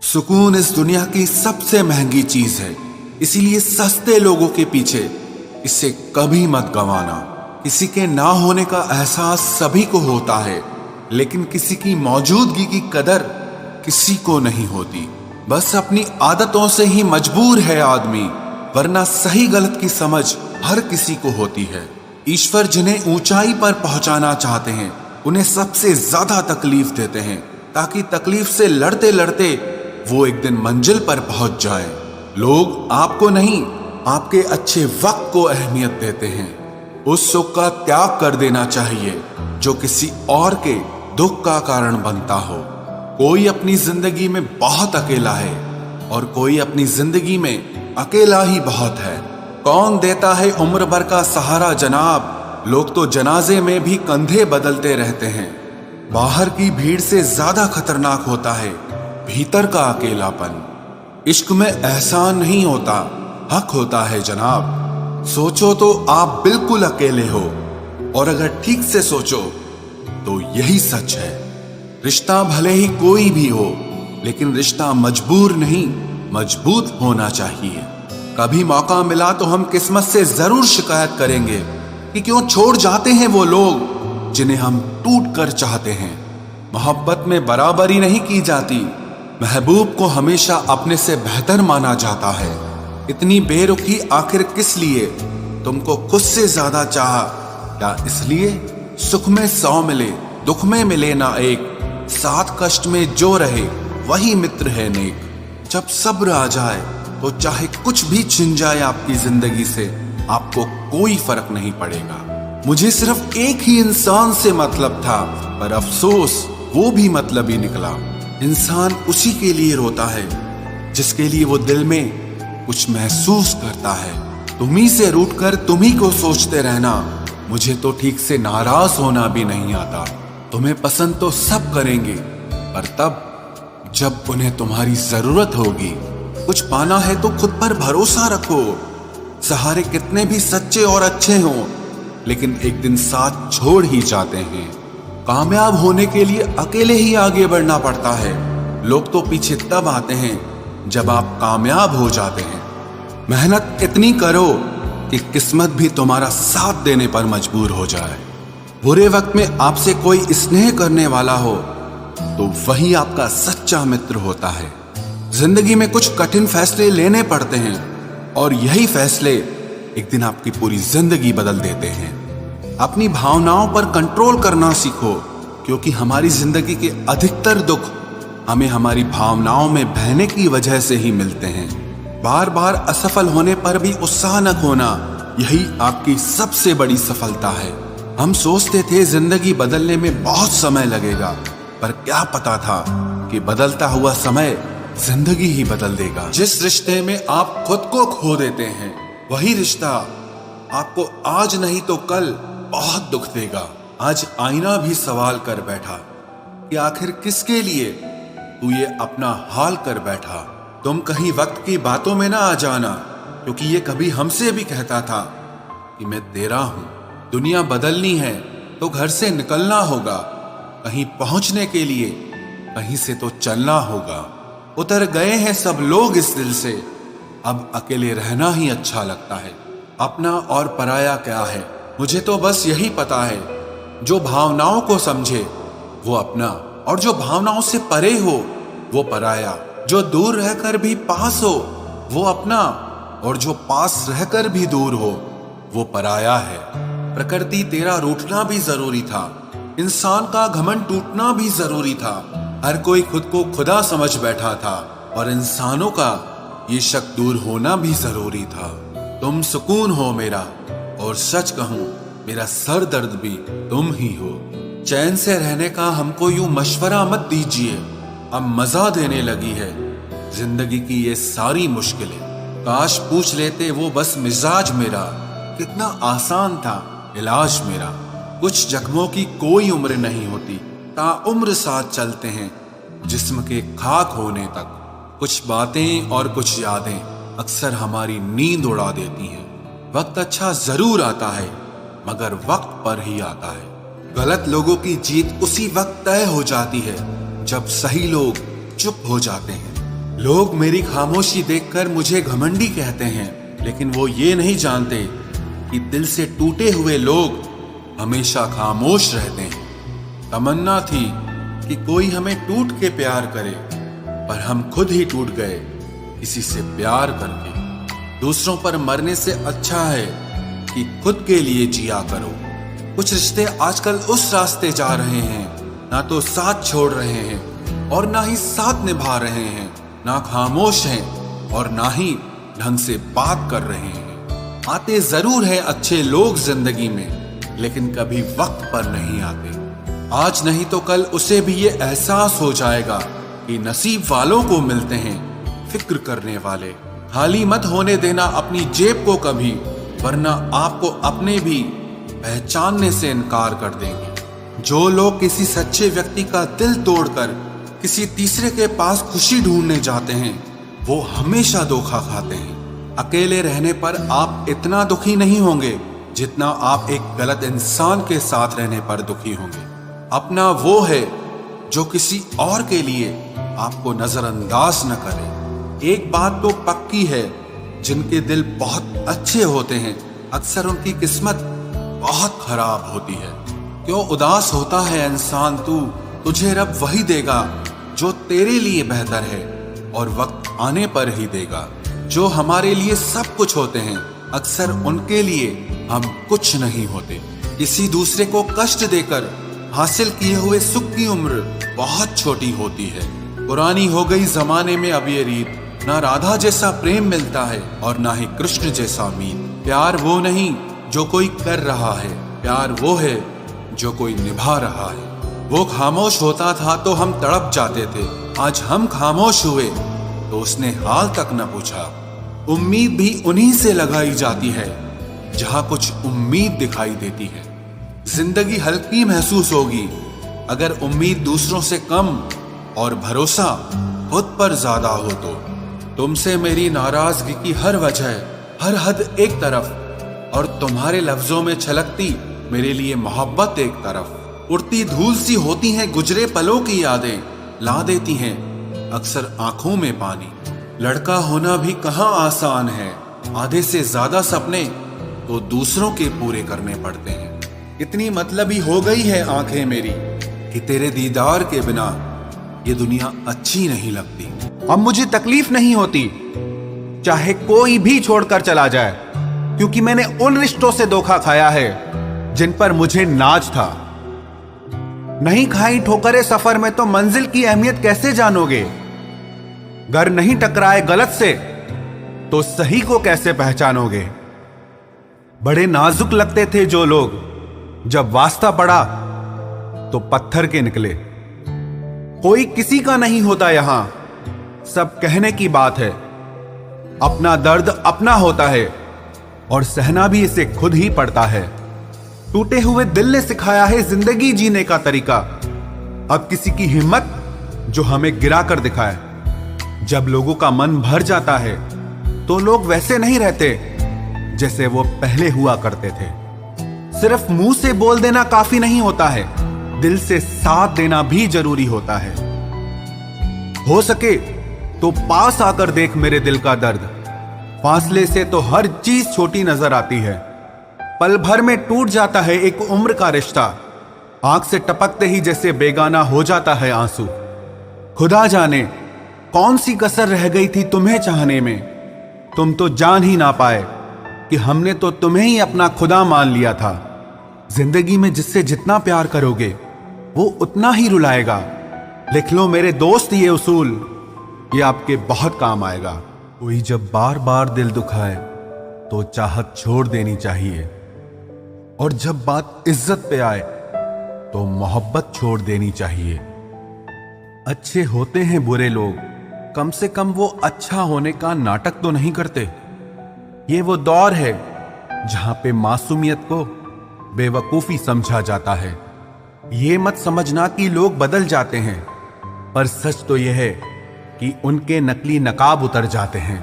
सुकून इस दुनिया की सबसे महंगी चीज है, इसीलिए सस्ते लोगों के पीछे इसे कभी मत गंवाना। किसी के ना होने का एहसास सभी को होता है, लेकिन किसी की मौजूदगी की कदर किसी को नहीं होती। बस अपनी आदतों से ही मजबूर है आदमी, वरना सही गलत की समझ हर किसी को होती है। ईश्वर जिन्हें ऊंचाई पर पहुंचाना चाहते हैं, उन्हें सबसे ज्यादा तकलीफ देते हैं, ताकि तकलीफ से लड़ते लड़ते वो एक दिन मंजिल पर पहुंच जाए। लोग आपको नहीं, आपके अच्छे वक्त को अहमियत देते हैं। उस सुख का त्याग कर देना चाहिए जो किसी और के दुख का कारण बनता हो। कोई अपनी जिंदगी में बहुत अकेला है और कोई अपनी जिंदगी में अकेला ही बहुत है। कौन देता है उम्र भर का सहारा जनाब, लोग तो जनाजे में भी कंधे बदलते रहते हैं। बाहर की भीड़ से ज्यादा खतरनाक होता है भीतर का अकेलापन। इश्क में एहसान नहीं होता, हक होता है जनाब। सोचो तो आप बिल्कुल अकेले हो, और अगर ठीक से सोचो तो यही सच है। रिश्ता भले ही कोई भी हो, लेकिन रिश्ता मजबूर नहीं, मजबूत होना चाहिए। कभी मौका मिला तो हम किस्मत से जरूर शिकायत करेंगे कि क्यों छोड़ जाते हैं वो लोग जिन्हें हम टूट कर चाहते हैं। मोहब्बत में बराबरी नहीं की जाती, महबूब को हमेशा अपने से बेहतर माना जाता है। इतनी बेरुखी आखिर किस लिए? तुमको खुद से ज्यादा चाहा, या इसलिए सुख में 100 मिले, दुख में मिले ना एक। साथ कष्ट में जो रहे वही मित्र है नेक। जब सब्र आ जाए तो चाहे कुछ भी छिन जाए आपकी जिंदगी से, आपको कोई फर्क नहीं पड़ेगा। मुझे सिर्फ एक ही इंसान से मतलब था, पर अफसोस वो भी मतलब ही निकला। इंसान उसी के लिए रोता है जिसके लिए वो दिल में कुछ महसूस करता है। तुम्ही से रूठकर तुम्ही को सोचते रहना, मुझे तो ठीक से नाराज होना भी नहीं आता। तुम्हें पसंद तो सब करेंगे, पर तब जब उन्हें तुम्हारी जरूरत होगी। कुछ पाना है तो खुद पर भरोसा रखो। सहारे कितने भी सच्चे और अच्छे हों, लेकिन एक दिन साथ छोड़ ही जाते हैं। कामयाब होने के लिए अकेले ही आगे बढ़ना पड़ता है। लोग तो पीछे तब आते हैं जब आप कामयाब हो जाते हैं। मेहनत इतनी करो कि किस्मत भी तुम्हारा साथ देने पर मजबूर हो जाए। बुरे वक्त में आपसे कोई स्नेह करने वाला हो तो वही आपका सच्चा मित्र होता है। जिंदगी में कुछ कठिन फैसले लेने पड़ते हैं, और यही फैसले एक दिन आपकी पूरी जिंदगी बदल देते हैं। अपनी भावनाओं पर कंट्रोल करना सीखो, क्योंकि हमारी जिंदगी के अधिकतर दुख हमें हमारी भावनाओं में बहने की वजह से ही मिलते हैं। बार बार असफल होने पर भी उत्साह न खोना, यही आपकी सबसे बड़ी सफलता है। हम सोचते थे जिंदगी बदलने में बहुत समय लगेगा, पर क्या पता था कि बदलता हुआ समय जिंदगी ही बदल देगा। जिस रिश्ते में आप खुद को खो देते हैं, वही रिश्ता आपको आज नहीं तो कल बहुत दुख देगा। आज आईना भी सवाल कर बैठा कि आखिर किसके लिए तू ये अपना हाल कर बैठा। तुम कहीं वक्त की बातों में ना आ जाना, क्योंकि ये कभी हमसे भी कहता था कि मैं तेरा हूं। दुनिया बदलनी है तो घर से निकलना होगा, कहीं पहुंचने के लिए कहीं से तो चलना होगा। उतर गए हैं सब लोग इस दिल से, अब अकेले रहना ही अच्छा लगता है। अपना और पराया क्या है, मुझे तो बस यही पता है। जो भावनाओं को समझे वो अपना, और जो भावनाओं से परे हो वो पराया। जो दूर रहकर भी पास हो वो अपना, और जो पास रहकर भी दूर हो वो पराया है। प्रकृति तेरा रूठना भी जरूरी था, इंसान का घमंड टूटना भी जरूरी था। हर कोई खुद को खुदा समझ बैठा था, और इंसानों का ये शक दूर होना भी जरूरी था। तुम सुकून हो मेरा, और सच कहूं मेरा सर दर्द भी तुम ही हो। चैन से रहने का हमको यूं मशवरा मत दीजिए, अब मजा देने लगी है जिंदगी की ये सारी मुश्किलें। काश पूछ लेते वो बस मिजाज मेरा, कितना आसान था इलाज मेरा। कुछ जख्मों की कोई उम्र नहीं होती, ताउम्र साथ चलते हैं जिस्म के खाक होने तक। कुछ बातें और कुछ यादें अक्सर हमारी नींद उड़ा देती हैं। वक्त अच्छा जरूर आता है, मगर वक्त पर ही आता है। गलत लोगों की जीत उसी वक्त तय हो जाती है जब सही लोग चुप हो जाते हैं। लोग मेरी खामोशी देखकर मुझे घमंडी कहते हैं, लेकिन वो ये नहीं जानते कि दिल से टूटे हुए लोग हमेशा खामोश रहते हैं। तमन्ना थी कि कोई हमें टूट के प्यार करे, पर हम खुद ही टूट गए किसी से प्यार करके। दूसरों पर मरने से अच्छा है कि खुद के लिए जिया करो। कुछ रिश्ते आजकल उस रास्ते जा रहे हैं, ना तो साथ छोड़ रहे हैं और ना ही साथ निभा रहे हैं, ना खामोश हैं और ना ही ढंग से बात कर रहे हैं। आते जरूर है अच्छे लोग जिंदगी में, लेकिन कभी वक्त पर नहीं आते। आज नहीं तो कल उसे भी ये एहसास हो जाएगा कि नसीब वालों को मिलते हैं फिक्र करने वाले। खाली मत होने देना अपनी जेब को कभी, वरना आपको अपने भी पहचानने से इनकार कर देंगे। जो लोग किसी सच्चे व्यक्ति का दिल तोड़कर किसी तीसरे के पास खुशी ढूंढने जाते हैं, वो हमेशा धोखा खाते हैं। अकेले रहने पर आप इतना दुखी नहीं होंगे जितना आप एक गलत इंसान के साथ रहने पर दुखी होंगे। अपना वो है जो किसी और के लिए आपको नजरअंदाज न करे। एक बात तो पक्की है, जिनके दिल बहुत अच्छे होते हैं अक्सर उनकी किस्मत बहुत खराब होती है। क्यों उदास होता है इंसान तू, तुझे रब वही देगा जो तेरे लिए बेहतर है, और वक्त आने पर ही देगा। जो हमारे लिए सब कुछ होते हैं अक्सर उनके लिए हम कुछ नहीं होते। किसी दूसरे को कष्ट देकर हासिल किए हुए सुख की उम्र बहुत छोटी होती है। पुरानी हो गई जमाने में अब ये रीत, ना राधा जैसा प्रेम मिलता है और ना ही कृष्ण जैसा मीत। प्यार वो नहीं जो कोई कर रहा है, प्यार वो है जो कोई निभा रहा है। वो खामोश होता था तो हम तड़प जाते थे, आज हम खामोश हुए तो उसने हाल तक न पूछा। उम्मीद भी उन्हीं से लगाई जाती है जहां कुछ उम्मीद दिखाई देती है। जिंदगी हल्की महसूस होगी अगर उम्मीद दूसरों से कम और भरोसा खुद पर ज्यादा हो तो। तुमसे मेरी नाराजगी की हर वजह, हर हद एक तरफ, और तुम्हारे लफ्जों में छलकती मेरे लिए मोहब्बत एक तरफ। उड़ती धूल सी होती हैं गुजरे पलों की यादें, ला देती हैं अक्सर आंखों में पानी। लड़का होना भी कहाँ आसान है, आधे से ज्यादा सपने तो दूसरों के पूरे करने पड़ते हैं। इतनी मतलबी हो गई है आंखें मेरी कि तेरे दीदार के बिना ये दुनिया अच्छी नहीं लगती। अब मुझे तकलीफ नहीं होती चाहे कोई भी छोड़कर चला जाए, क्योंकि मैंने उन रिश्तों से धोखा खाया है जिन पर मुझे नाज था। नहीं खाई ठोकरें सफर में तो मंजिल की अहमियत कैसे जानोगे? घर नहीं टकराए गलत से तो सही को कैसे पहचानोगे? बड़े नाजुक लगते थे जो लोग, जब वास्ता पड़ा तो पत्थर के निकले। कोई किसी का नहीं होता यहां, सब कहने की बात है। अपना दर्द अपना होता है और सहना भी इसे खुद ही पड़ता है। टूटे हुए दिल ने सिखाया है जिंदगी जीने का तरीका। अब किसी की हिम्मत जो हमें गिरा कर दिखाए। जब लोगों का मन भर जाता है तो लोग वैसे नहीं रहते जैसे वो पहले हुआ करते थे। सिर्फ मुंह से बोल देना काफी नहीं होता है, दिल से साथ देना भी जरूरी होता है। हो सके तो पास आकर देख मेरे दिल का दर्द, फासले से तो हर चीज छोटी नजर आती है। पल भर में टूट जाता है एक उम्र का रिश्ता, आंख से टपकते ही जैसे बेगाना हो जाता है आंसू। खुदा जाने कौन सी कसर रह गई थी तुम्हें चाहने में, तुम तो जान ही ना पाए कि हमने तो तुम्हें ही अपना खुदा मान लिया था। जिंदगी में जिससे जितना प्यार करोगे वो उतना ही रुलाएगा। लिख लो मेरे दोस्त ये उसूल, ये आपके बहुत काम आएगा। कोई जब बार बार दिल दुखाए तो चाहत छोड़ देनी चाहिए, और जब बात इज्जत पे आए तो मोहब्बत छोड़ देनी चाहिए। अच्छे होते हैं बुरे लोग, कम से कम वो अच्छा होने का नाटक तो नहीं करते। ये वो दौर है जहां पे मासूमियत को बेवकूफी समझा जाता है। ये मत समझना कि लोग बदल जाते हैं, पर सच तो यह है कि उनके नकली नकाब उतर जाते हैं।